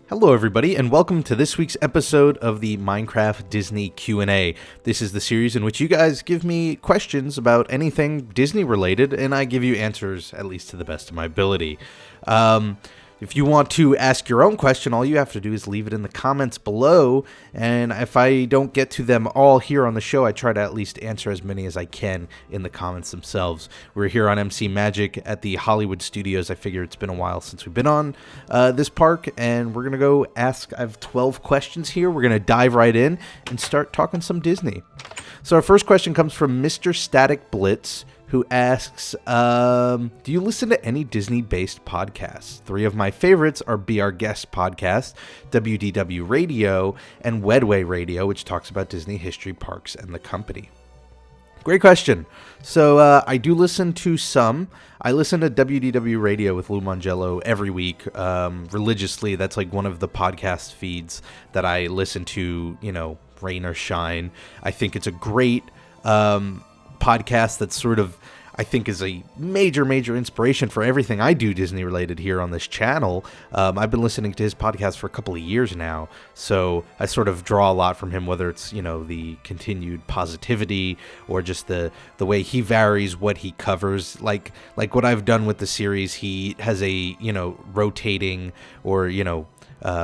Hello everybody, and welcome to this week's episode of the Minecraft Disney Q&A. This is the series in which you guys give me questions about anything Disney related, and I give you answers, at least to the best of my ability. If you want to ask your own question, all you have to do is leave it in the comments below, and if I don't get to them all here on the show, I try to at least answer as many as I can in the comments themselves. We're here on MC Magic at the Hollywood Studios. I figure it's been a while since we've been on this park, and we're going to go ask. I have 12 questions here. We're going to dive right in and start talking some Disney. So our first question comes from Mr. Static Blitz, who asks, do you listen to any Disney-based podcasts? 3 of my favorites are Be Our Guest podcast, WDW Radio, and Wedway Radio, which talks about Disney history, parks, and the company. Great question. So I do listen to some. I listen to WDW Radio with Lou Mongello every week religiously. That's like one of the podcast feeds that I listen to, rain or shine. I think it's a great podcast that sort of, I think, is a major inspiration for everything I do Disney related here on this channel. I've been listening to his podcast for a couple of years now, so I sort of draw a lot from him, whether it's, the continued positivity or just the way he varies what he covers. Like what I've done with the series, he has a, rotating or,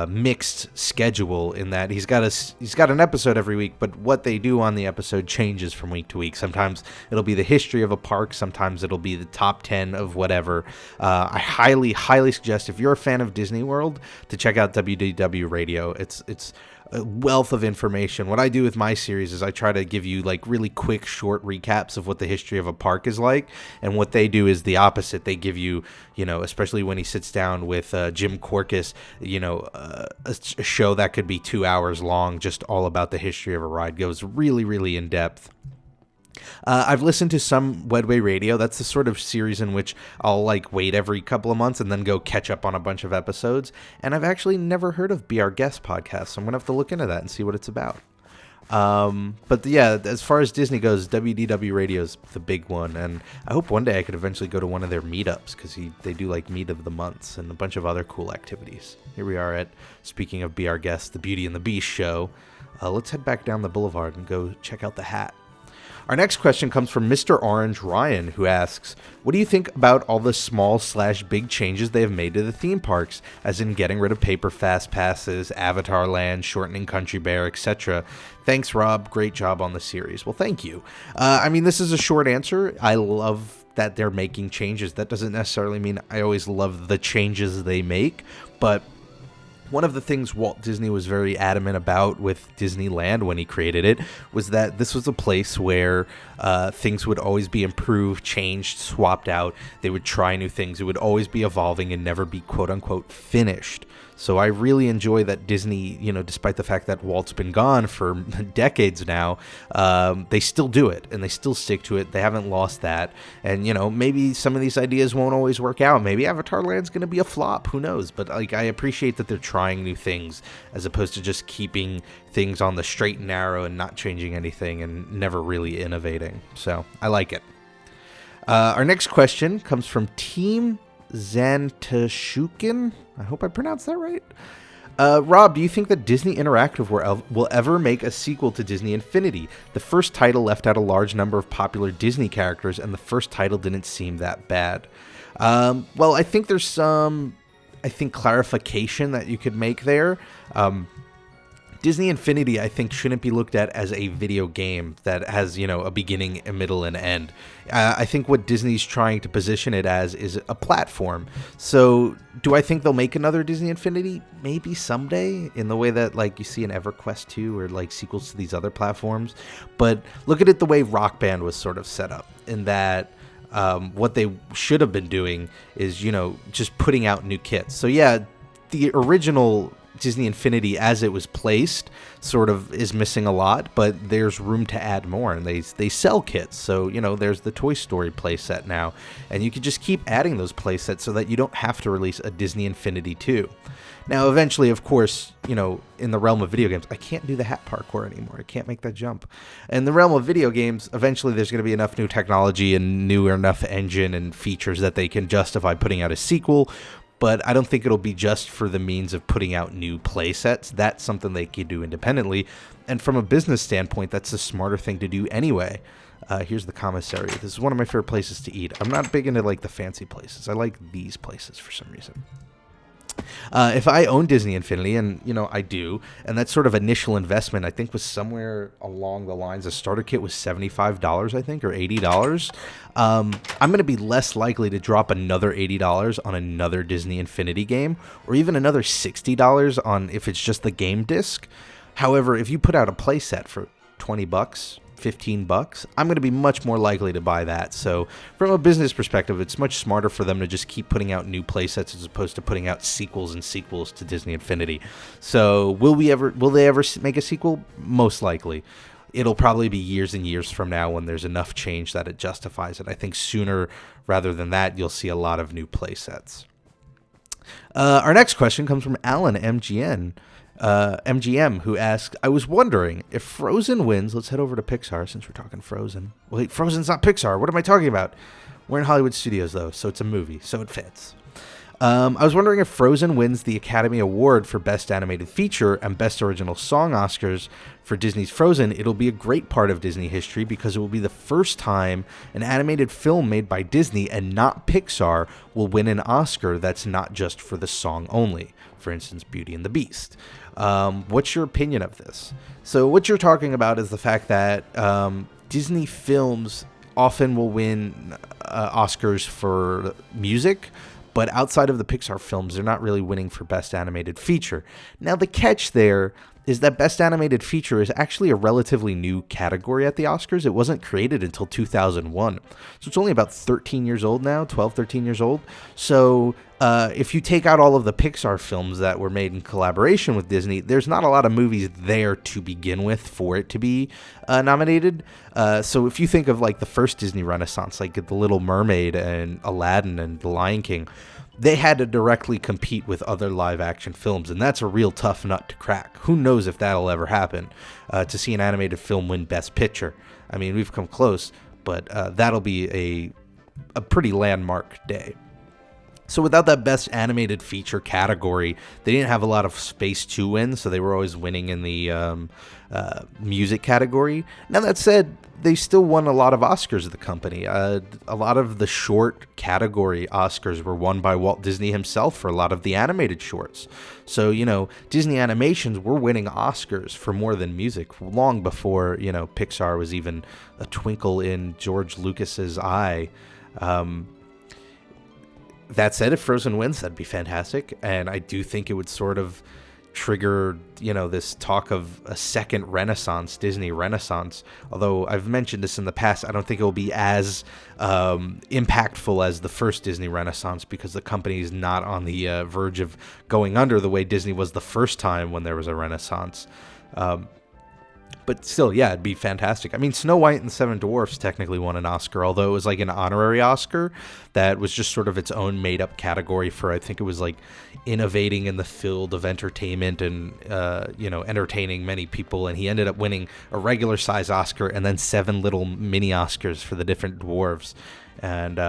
mixed schedule in that he's got an episode every week, but what they do on the episode changes from week to week. Sometimes it'll be the history of a park, sometimes it'll be the top 10 of whatever. I highly suggest, if you're a fan of Disney World, to check out WDW Radio. It's a wealth of information. What I do with my series is I try to give you like really quick, short recaps of what the history of a park is like, and what they do is the opposite. They give you, especially when he sits down with Jim Korkis, a show that could be 2 hours long, just all about the history of a ride, goes really in depth. I've listened to some Wedway Radio. That's the sort of series in which I'll wait every couple of months and then go catch up on a bunch of episodes. And I've actually never heard of Be Our Guest podcast, so I'm going to have to look into that and see what it's about. But yeah, as far as Disney goes, WDW Radio is the big one, and I hope one day I could eventually go to one of their meetups, because they do Meet of the Months and a bunch of other cool activities. Here we are at, speaking of Be Our Guest, the Beauty and the Beast show. Let's head back down the boulevard and go check out the hat. Our next question comes from Mr. Orange Ryan, who asks, what do you think about all the small/big changes they have made to the theme parks, as in getting rid of paper fast passes, Avatar Land, shortening Country Bear, etc.? Thanks, Rob. Great job on the series. Well, thank you. This is a short answer. I love that they're making changes. That doesn't necessarily mean I always love the changes they make, but one of the things Walt Disney was very adamant about with Disneyland when he created it was that this was a place where things would always be improved, changed, swapped out. They would try new things. It would always be evolving and never be quote-unquote finished. So I really enjoy that Disney, despite the fact that Walt's been gone for decades now, they still do it and they still stick to it. They haven't lost that. And, maybe some of these ideas won't always work out. Maybe Avatar Land's going to be a flop. Who knows? But I appreciate that they're trying new things as opposed to just keeping things on the straight and narrow and not changing anything and never really innovating. So I like it. Our next question comes from Team Zantashukin. I hope I pronounced that right. Rob, do you think that Disney Interactive will ever make a sequel to Disney Infinity? The first title left out a large number of popular Disney characters, and the first title didn't seem that bad. Well, I think there's some, clarification that you could make there. Disney Infinity, I think, shouldn't be looked at as a video game that has, a beginning, a middle, and end. I think what Disney's trying to position it as is a platform. So do I think they'll make another Disney Infinity? Maybe someday, in the way that, you see in EverQuest 2 or, sequels to these other platforms. But look at it the way Rock Band was sort of set up, in that what they should have been doing is, just putting out new kits. So yeah, the original Disney Infinity as it was placed sort of is missing a lot, but there's room to add more, and they sell kits. So, there's the Toy Story playset now, and you can just keep adding those playsets so that you don't have to release a Disney Infinity 2. Now, eventually, of course, in the realm of video games, I can't do the hat parkour anymore. I can't make that jump. In the realm of video games, eventually there's going to be enough new technology and new enough engine and features that they can justify putting out a sequel. but I don't think it'll be just for the means of putting out new play sets. That's something they could do independently. And from a business standpoint, that's the smarter thing to do anyway. Here's the commissary. This is one of my favorite places to eat. I'm not big into like the fancy places. I like these places for some reason. If I own Disney Infinity, and I do, and that sort of initial investment I think was somewhere along the lines, a starter kit was $75, I think, or $80. I'm going to be less likely to drop another $80 on another Disney Infinity game, or even another $60 on if it's just the game disc. However, if you put out a playset for $20, $15, I'm going to be much more likely to buy that. So from a business perspective, it's much smarter for them to just keep putting out new play sets as opposed to putting out sequels and sequels to Disney Infinity. So will they ever make a sequel? Most likely. It'll probably be years and years from now when there's enough change that it justifies it. I think sooner rather than that, you'll see a lot of new play sets. Our next question comes from Alan MGM, who asked, I was wondering if Frozen wins. Let's head over to Pixar since we're talking Frozen. Wait, Frozen's not Pixar. What am I talking about? We're in Hollywood Studios, though, so it's a movie, so it fits. I was wondering if Frozen wins the Academy Award for Best Animated Feature and Best Original Song Oscars for Disney's Frozen. It'll be a great part of Disney history because it will be the first time an animated film made by Disney and not Pixar will win an Oscar that's not just for the song only. For instance, Beauty and the Beast. What's your opinion of this? So what you're talking about is the fact that Disney films often will win Oscars for music, but outside of the Pixar films, they're not really winning for Best Animated Feature. Now, the catch there is that Best Animated Feature is actually a relatively new category at the Oscars. It wasn't created until 2001. So it's only about 13 years old now, 12, 13 years old. So if you take out all of the Pixar films that were made in collaboration with Disney, there's not a lot of movies there to begin with for it to be nominated. So if you think of like the first Disney Renaissance, like The Little Mermaid and Aladdin and The Lion King, they had to directly compete with other live-action films, and that's a real tough nut to crack. Who knows if that'll ever happen, to see an animated film win Best Picture. I mean, we've come close, but that'll be a pretty landmark day. So without that Best Animated Feature category, they didn't have a lot of space to win, so they were always winning in the music category. Now, that said, they still won a lot of Oscars at the company. A lot of the short category Oscars were won by Walt Disney himself for a lot of the animated shorts. So, Disney Animations were winning Oscars for more than music long before, Pixar was even a twinkle in George Lucas's eye. That said, if Frozen wins, that'd be fantastic. And I do think it would sort of trigger, this talk of a second Renaissance, Disney Renaissance. Although I've mentioned this in the past, I don't think it will be as impactful as the first Disney Renaissance because the company is not on the verge of going under the way Disney was the first time when there was a Renaissance. But still, yeah, it'd be fantastic. I mean, Snow White and the Seven Dwarfs technically won an Oscar, although it was like an honorary Oscar that was just sort of its own made-up category for, I think it was like innovating in the field of entertainment and, entertaining many people. And he ended up winning a regular-size Oscar and then 7 little mini Oscars for the different dwarves. And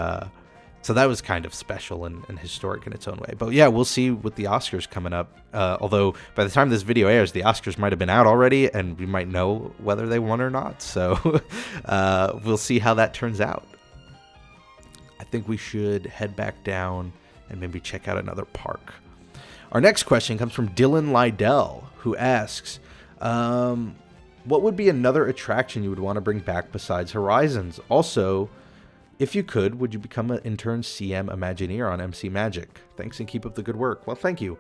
so that was kind of special and historic in its own way. But yeah, we'll see with the Oscars coming up. Although by the time this video airs, the Oscars might have been out already, and we might know whether they won or not. So we'll see how that turns out. I think we should head back down and maybe check out another park. Our next question comes from Dylan Lydell, who asks, what would be another attraction you would want to bring back besides Horizons? Also, if you could, would you become an intern CM Imagineer on MC Magic? Thanks and keep up the good work. Well, thank you.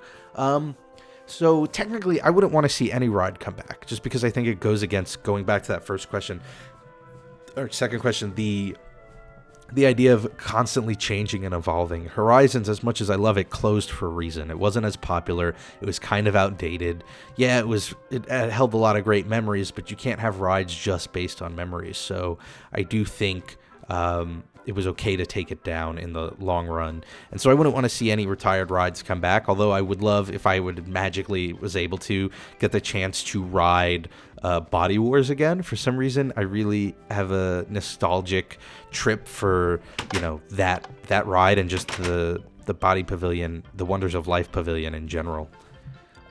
So technically, I wouldn't want to see any ride come back, just because I think it goes against, going back to that first question, or second question, the idea of constantly changing and evolving. Horizons, as much as I love it, closed for a reason. It wasn't as popular. It was kind of outdated. Yeah, it held a lot of great memories, but you can't have rides just based on memories. So I do think it was okay to take it down in the long run. And so I wouldn't want to see any retired rides come back, although I would love if I would magically was able to get the chance to ride Body Wars again. For some reason, I really have a nostalgic trip for, that ride and just the Body Pavilion, the Wonders of Life Pavilion in general.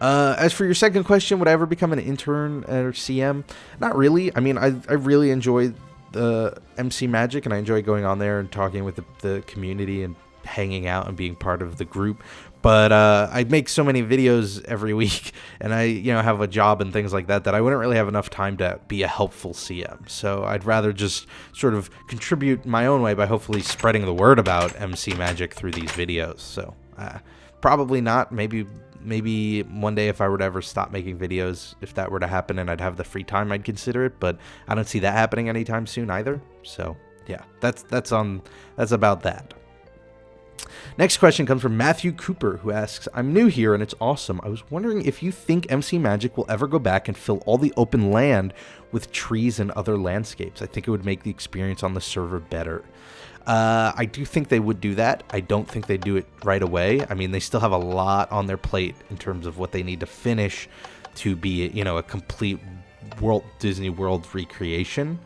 As for your second question, would I ever become an intern or CM? Not really. I mean, I really enjoy the MC Magic, and I enjoy going on there and talking with the community and hanging out and being part of the group. But I make so many videos every week, and I have a job and things like that I wouldn't really have enough time to be a helpful CM. So I'd rather just sort of contribute my own way by hopefully spreading the word about MC Magic through these videos. So probably not. Maybe one day if I were to ever stop making videos, if that were to happen and I'd have the free time, I'd consider it. But I don't see that happening anytime soon either. So yeah, that's about that. Next question comes from Matthew Cooper, who asks, I'm new here and it's awesome. I was wondering if you think MC Magic will ever go back and fill all the open land with trees and other landscapes. I think it would make the experience on the server better. I do think they would do that. I don't think they do it right away. I mean, they still have a lot on their plate in terms of what they need to finish to be, a complete Disney World recreation.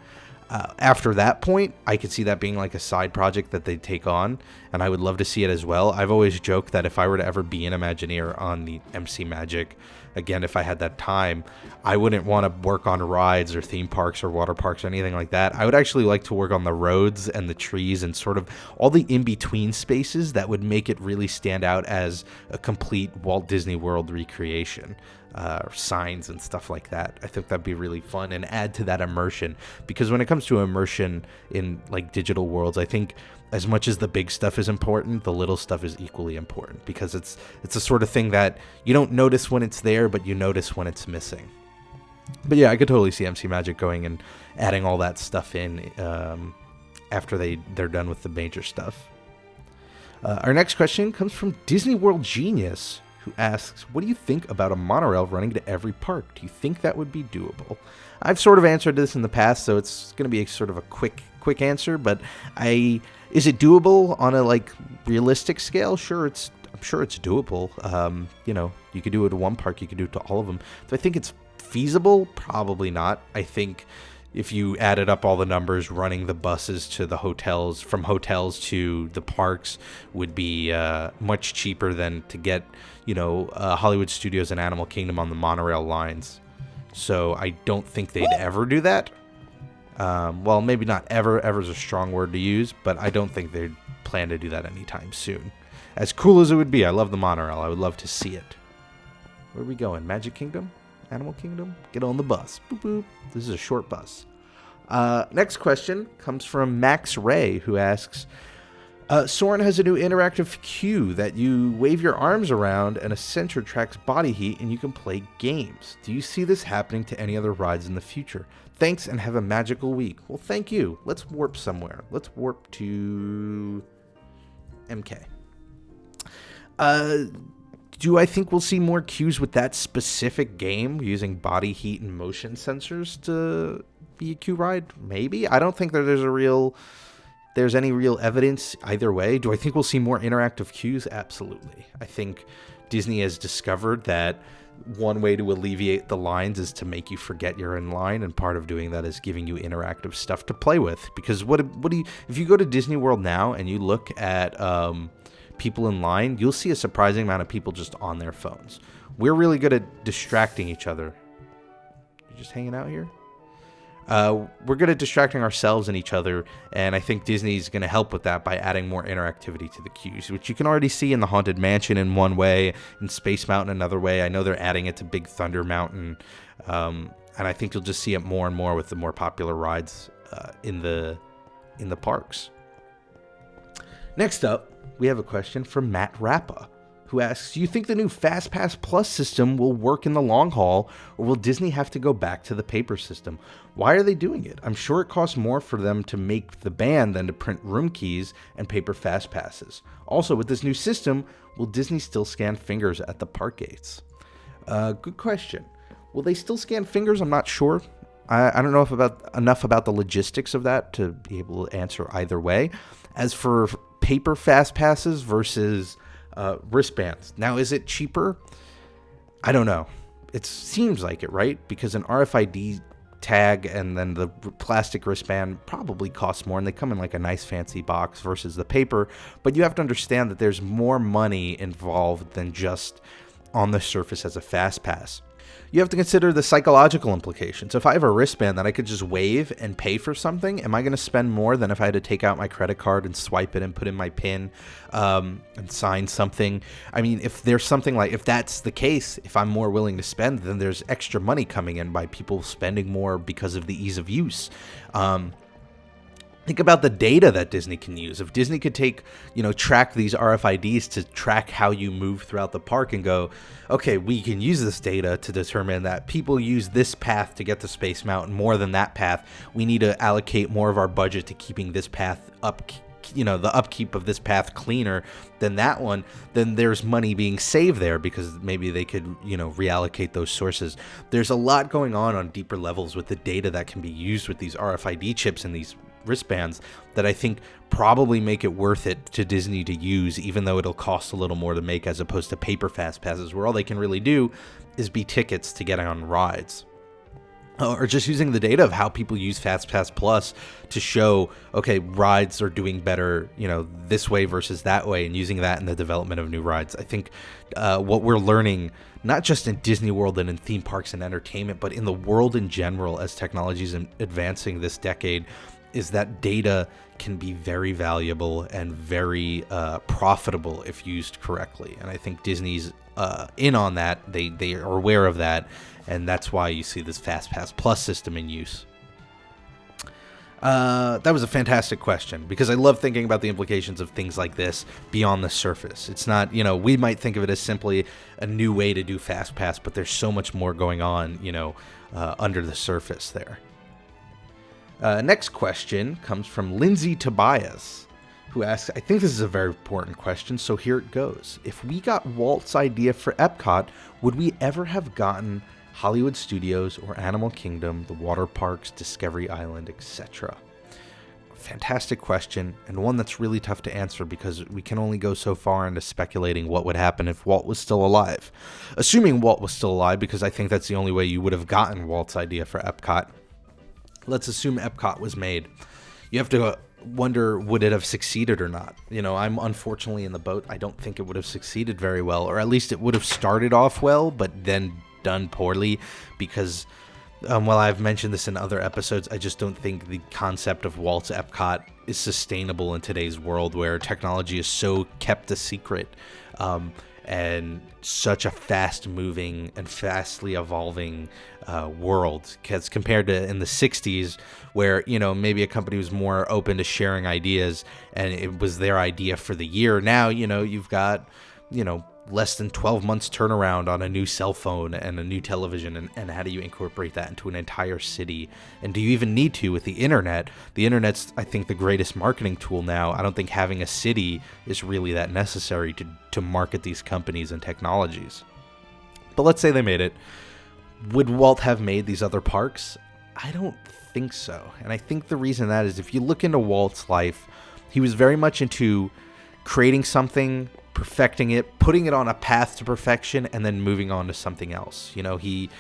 After that point, I could see that being like a side project that they take on, and I would love to see it as well. I've always joked that if I were to ever be an Imagineer on the MC Magic, again, if I had that time, I wouldn't want to work on rides or theme parks or water parks or anything like that. I would actually like to work on the roads and the trees and sort of all the in-between spaces that would make it really stand out as a complete Walt Disney World recreation. Signs and stuff like that. I think that'd be really fun and add to that immersion, because when it comes to immersion in like digital worlds, I think as much as the big stuff is important, the little stuff is equally important, because it's the sort of thing that you don't notice when it's there, but you notice when it's missing. But yeah, I could totally see MC Magic going and adding all that stuff in after they're done with the major stuff. Our next question comes from Disney World Genius, who asks, what do you think about a monorail running to every park? Do you think that would be doable? I've sort of answered this in the past, so it's going to be sort of a quick answer, but is it doable on a like realistic scale? I'm sure it's doable. You could do it to one park, you could do it to all of them. Do I think it's feasible? Probably not. I think if you added up all the numbers, running the buses to the hotels, from hotels to the parks, would be much cheaper than to get, Hollywood Studios and Animal Kingdom on the monorail lines. So I don't think they'd ever do that. Well, maybe not ever. Ever is a strong word to use, but I don't think they'd plan to do that anytime soon. As cool as it would be, I love the monorail. I would love to see it. Where are we going? Magic Kingdom? Animal Kingdom? Get on the bus. Boop, boop. This is a short bus. Next question comes from Max Ray, who asks, Soarin' has a new interactive queue that you wave your arms around and a sensor tracks body heat and you can play games. Do you see this happening to any other rides in the future? Thanks and have a magical week. Well, thank you. Let's warp somewhere. Let's warp to MK. Do I think we'll see more queues with that specific game using body heat and motion sensors to be a queue ride? Maybe. I don't think that there's any real evidence either way. Do I think we'll see more interactive queues? Absolutely. I think Disney has discovered that one way to alleviate the lines is to make you forget you're in line, and part of doing that is giving you interactive stuff to play with. Because if you go to Disney World now and you look at people in line, you'll see a surprising amount of people just on their phones. We're really good at distracting each other. You just hanging out here? We're good at distracting ourselves and each other, and I think Disney's going to help with that by adding more interactivity to the queues, which you can already see in the Haunted Mansion in one way, in Space Mountain another way. I know they're adding it to Big Thunder Mountain, and I think you'll just see it more and more with the more popular rides in the parks. Next up, we have a question from Matt Rappa, who asks, do you think the new FastPass Plus system will work in the long haul, or will Disney have to go back to the paper system? Why are they doing it? I'm sure it costs more for them to make the band than to print room keys and paper FastPasses. Also, with this new system, will Disney still scan fingers at the park gates? Good question. Will they still scan fingers? I'm not sure. I don't know enough about the logistics of that to be able to answer either way. As for paper FastPasses versus wristbands, now is it cheaper? I don't know. It seems like it, right? Because an RFID tag and then the plastic wristband probably costs more, and they come in like a nice fancy box versus the paper. But you have to understand that there's more money involved than just on the surface as a fast pass. You have to consider the psychological implications. If I have a wristband that I could just wave and pay for something, am I going to spend more than if I had to take out my credit card and swipe it and put in my PIN and sign something? I mean, if there's something like, if that's the case, if I'm more willing to spend, then there's extra money coming in by people spending more because of the ease of use. Think about the data that Disney can use. If Disney could take, track these RFIDs to track how you move throughout the park and go, okay, we can use this data to determine that people use this path to get to Space Mountain more than that path. We need to allocate more of our budget to keeping this path up, the upkeep of this path cleaner than that one. Then there's money being saved there because maybe they could, reallocate those sources. There's a lot going on deeper levels with the data that can be used with these RFID chips and these wristbands that I think probably make it worth it to Disney to use, even though it'll cost a little more to make as opposed to paper fast passes where all they can really do is be tickets to get on rides. Or just using the data of how people use FastPass Plus to show, okay, rides are doing better, this way versus that way, and using that in the development of new rides. I think what we're learning, not just in Disney World and in theme parks and entertainment, but in the world in general as technology is advancing this decade, is that data can be very valuable and very profitable if used correctly. And I think Disney's in on that. They are aware of that, and that's why you see this FastPass Plus system in use. That was a fantastic question, because I love thinking about the implications of things like this beyond the surface. It's not, we might think of it as simply a new way to do FastPass, but there's so much more going on, under the surface there. Next question comes from Lindsay Tobias, who asks, I think this is a very important question, so here it goes. If we got Walt's idea for Epcot, would we ever have gotten Hollywood Studios or Animal Kingdom, the water parks, Discovery Island, etc.? Fantastic question, and one that's really tough to answer because we can only go so far into speculating what would happen if Walt was still alive. Assuming Walt was still alive, because I think that's the only way you would have gotten Walt's idea for Epcot. Let's assume Epcot was made. You have to wonder, would it have succeeded or not? I'm unfortunately in the boat. I don't think it would have succeeded very well, or at least it would have started off well, but then done poorly because, while I've mentioned this in other episodes, I just don't think the concept of Walt's Epcot is sustainable in today's world where technology is so kept a secret. And such a fast-moving and fastly evolving world, as compared to in the 60s where, maybe a company was more open to sharing ideas and it was their idea for the year. Now, you've got, less than 12 months turnaround on a new cell phone and a new television, and how do you incorporate that into an entire city? And do you even need to with the internet? The internet's, I think, the greatest marketing tool now. I don't think having a city is really that necessary to market these companies and technologies. But let's say they made it. Would Walt have made these other parks? I don't think so. And I think the reason that is, if you look into Walt's life, he was very much into creating something, perfecting it, putting it on a path to perfection, and then moving on to something else. He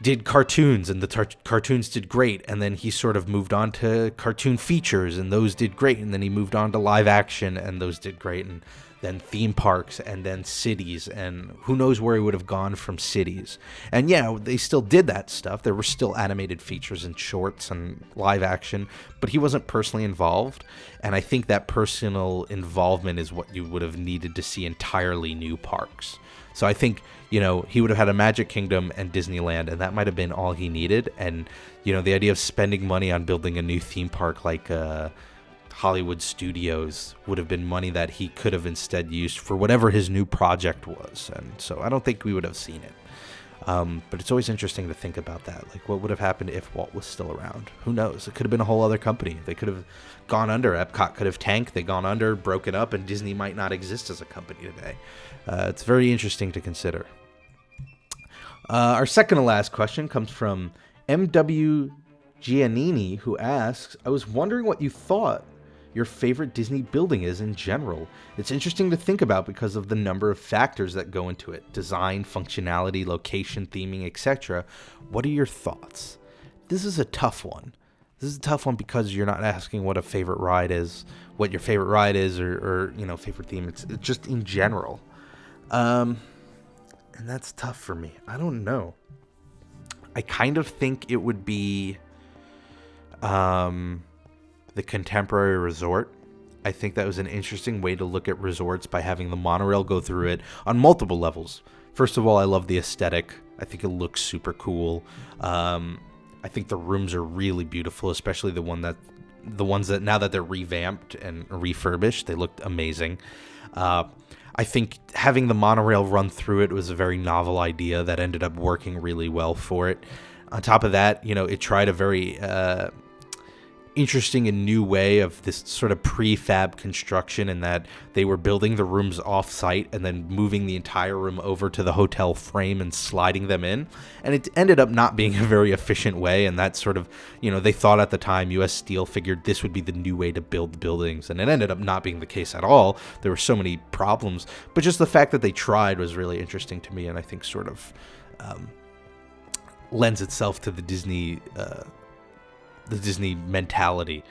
did cartoons, and the cartoons did great, and then he sort of moved on to cartoon features, and those did great, and then he moved on to live action, and those did great, and then theme parks, and then cities, and who knows where he would have gone from cities. And yeah, they still did that stuff. There were still animated features and shorts and live action, but he wasn't personally involved, and I think that personal involvement is what you would have needed to see entirely new parks. So I think, he would have had a Magic Kingdom and Disneyland, and that might have been all he needed. And, the idea of spending money on building a new theme park like Hollywood Studios would have been money that he could have instead used for whatever his new project was. And so I don't think we would have seen it. But it's always interesting to think about that. Like, what would have happened if Walt was still around? Who knows? It could have been a whole other company. They could have gone under. Epcot could have tanked. They gone under, broken up, and Disney might not exist as a company today. It's very interesting to consider. Our second to last question comes from M.W. Giannini, who asks, I was wondering what you thought your favorite Disney building is in general. It's interesting to think about because of the number of factors that go into it. Design, functionality, location, theming, etc. What are your thoughts? this is a tough one. This is a tough one because you're not asking what a favorite ride is, what your favorite ride is, or favorite theme. It's just in general. And that's tough for me. I don't know. I kind of think it would be the Contemporary Resort. I think that was an interesting way to look at resorts by having the monorail go through it on multiple levels. First of all, I love the aesthetic. I think it looks super cool. I think the rooms are really beautiful, especially the ones that now that they're revamped and refurbished, they looked amazing. I think having the monorail run through it was a very novel idea that ended up working really well for it. On top of that, it tried a very interesting and new way of this sort of prefab construction, in that they were building the rooms off-site and then moving the entire room over to the hotel frame and sliding them in. And it ended up not being a very efficient way, and that sort of, they thought at the time, U.S. Steel figured this would be the new way to build buildings, and it ended up not being the case at all. There were so many problems, but just the fact that they tried was really interesting to me, and I think sort of lends itself to the Disney mentality.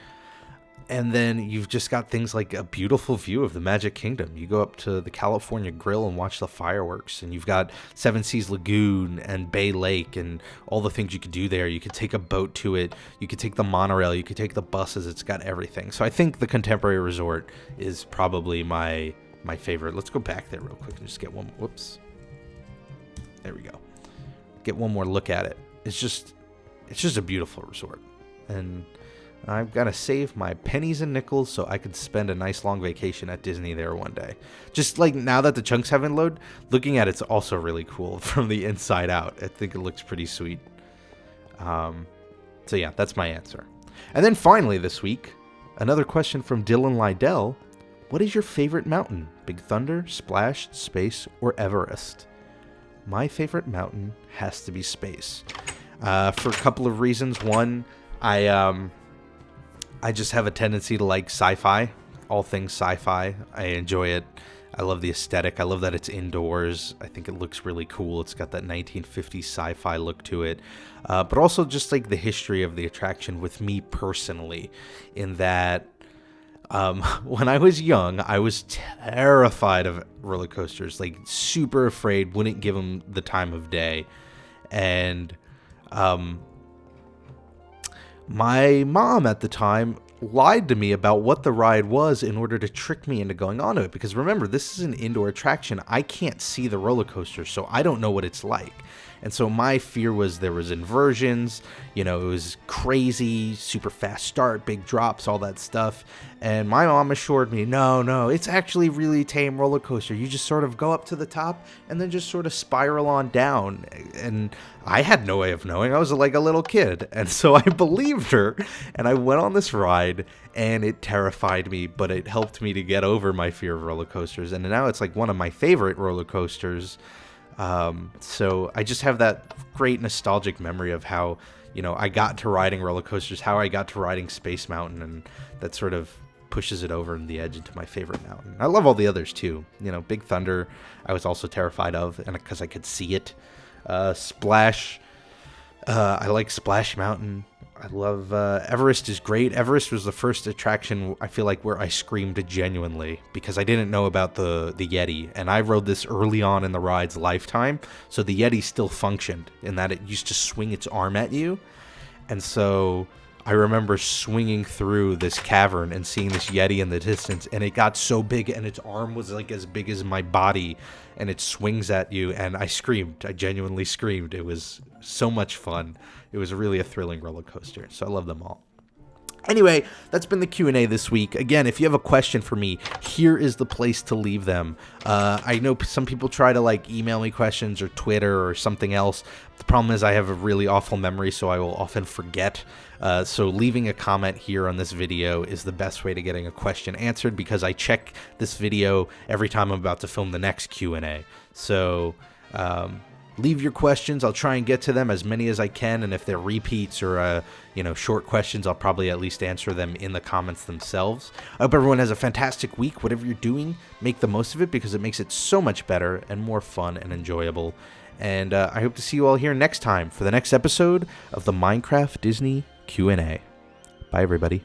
And then you've just got things like a beautiful view of the Magic Kingdom. You go up to the California Grill and watch the fireworks, and you've got Seven Seas Lagoon and Bay Lake and all the things you could do there. You could take a boat to it. You could take the monorail. You could take the buses. It's got everything. So I think the Contemporary Resort is probably my favorite. Let's go back there real quick and just get one. Whoops. There we go. Get one more look at it. It's just a beautiful resort. And I've got to save my pennies and nickels so I could spend a nice long vacation at Disney there one day. Just like now that the chunks haven't loaded, looking at it's also really cool from the inside out. I think it looks pretty sweet. So yeah, that's my answer. And then finally this week, another question from Dylan Lydell. What is your favorite mountain? Big Thunder, Splash, Space, or Everest? My favorite mountain has to be Space. For a couple of reasons. One, I just have a tendency to like sci-fi, all things sci-fi. I enjoy it. I love the aesthetic. I love that it's indoors. I think it looks really cool. It's got that 1950s sci-fi look to it. But also just like the history of the attraction with me personally, in that when I was young, I was terrified of roller coasters, like super afraid, wouldn't give them the time of day. And my mom at the time lied to me about what the ride was in order to trick me into going on to it. Because remember, this is an indoor attraction. I can't see the roller coaster, so I don't know what it's like. And so my fear was there was inversions, it was crazy, super fast start, big drops, all that stuff. And my mom assured me, no, it's actually really tame roller coaster. You just sort of go up to the top and then just sort of spiral on down. And I had no way of knowing. I was like a little kid. And so I believed her, and I went on this ride, and it terrified me, but it helped me to get over my fear of roller coasters. And now it's like one of my favorite roller coasters. So I just have that great nostalgic memory of how, I got to riding roller coasters, how I got to riding Space Mountain, and that sort of pushes it over the edge into my favorite mountain. I love all the others too. Big Thunder, I was also terrified of, and because I could see it. Splash, I like Splash Mountain. I love Everest is great. Everest was the first attraction, I feel like, where I screamed genuinely because I didn't know about the Yeti, and I rode this early on in the ride's lifetime, so the Yeti still functioned in that it used to swing its arm at you. And so I remember swinging through this cavern and seeing this Yeti in the distance, and it got so big, and its arm was like as big as my body, and it swings at you, and I screamed. I genuinely screamed. It was so much fun. It was really a thrilling roller coaster, so I love them all. Anyway, that's been the Q&A this week. Again, if you have a question for me, here is the place to leave them. I know some people try to email me questions or Twitter or something else. The problem is I have a really awful memory, so I will often forget. So leaving a comment here on this video is the best way to getting a question answered, because I check this video every time I'm about to film the next Q&A. So leave your questions. I'll try and get to them, as many as I can, and if they're repeats or short questions, I'll probably at least answer them in the comments themselves. I hope everyone has a fantastic week. Whatever you're doing, make the most of it, because it makes it so much better and more fun and enjoyable. And I hope to see you all here next time for the next episode of the Minecraft Disney Q&A. Bye, everybody.